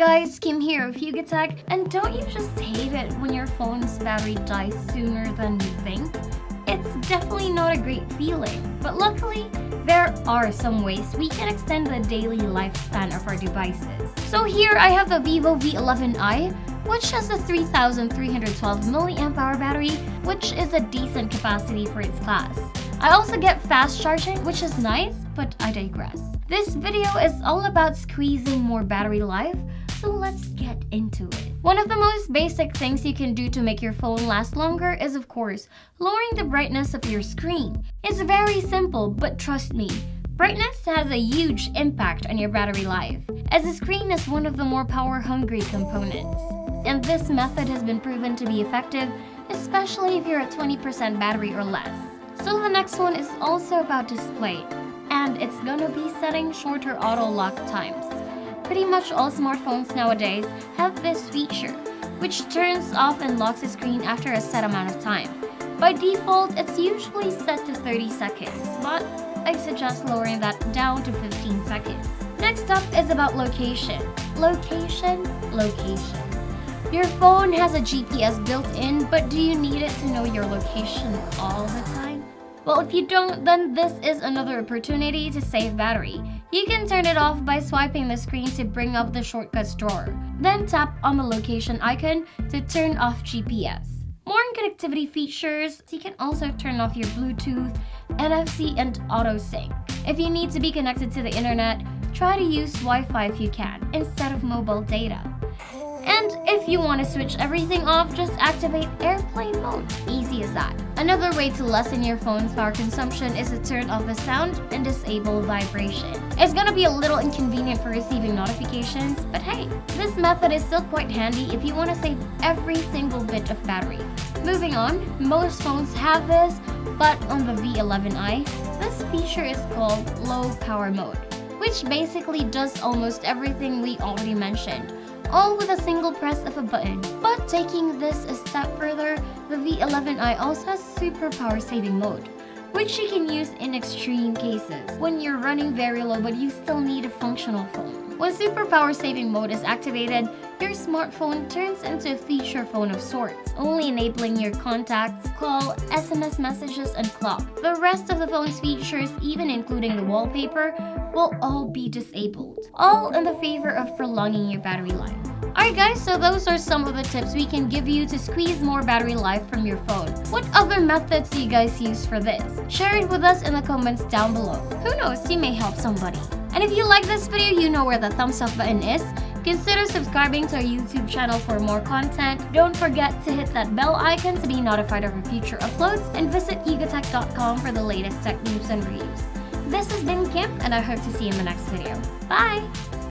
guys, Kim here of Yugatech, and don't you just hate it when your phone's battery dies sooner than you think? It's definitely not a great feeling, but luckily, there are some ways we can extend the daily lifespan of our devices. So here I have the Vivo V11i, which has a 3312 mAh battery, which is a decent capacity for its class. I also get fast charging, which is nice, but I digress. This video is all about squeezing more battery life, so let's get into it. One of the most basic things you can do to make your phone last longer is, of course, lowering the brightness of your screen. It's very simple, but trust me, brightness has a huge impact on your battery life, as the screen is one of the more power-hungry components. And this method has been proven to be effective, especially if you're at 20% battery or less. So the next one is also about display, and it's gonna be setting shorter auto lock times. Pretty much all smartphones nowadays have this feature, which turns off and locks the screen after a set amount of time. By default, it's usually set to 30 seconds, but I suggest lowering that down to 15 seconds. Next up is about location. Location. Your phone has a GPS built in, but do you need it to know your location all the time? Well, if you don't, then this is another opportunity to save battery. You can turn it off by swiping the screen to bring up the shortcuts drawer. Then tap on the location icon to turn off GPS. More connectivity features, you can also turn off your Bluetooth, NFC, and auto sync. If you need to be connected to the internet, try to use Wi-Fi if you can, instead of mobile data. And if you want to switch everything off, just activate airplane mode. Easy as that. Another way to lessen your phone's power consumption is to turn off the sound and disable vibration. It's gonna be a little inconvenient for receiving notifications, but hey, this method is still quite handy if you want to save every single bit of battery. Moving on, most phones have this, but on the V11i, this feature is called low power mode, which basically does almost everything we already mentioned, all with a single press of a button. But taking this a step further, the V11i also has super power saving mode, which you can use in extreme cases, when you're running very low but you still need a functional phone. When super power saving mode is activated, your smartphone turns into a feature phone of sorts, only enabling your contacts, call, SMS messages, and clock. The rest of the phone's features, even including the wallpaper, will all be disabled, all in the favor of prolonging your battery life. Alright guys, so those are some of the tips we can give you to squeeze more battery life from your phone. What other methods do you guys use for this? Share it with us in the comments down below. Who knows, you may help somebody. And if you like this video, you know where the thumbs up button is. Consider subscribing to our YouTube channel for more content. Don't forget to hit that bell icon to be notified of our future uploads, and visit yugatech.com for the latest tech news and reviews. This has been Kim, and I hope to see you in the next video. Bye!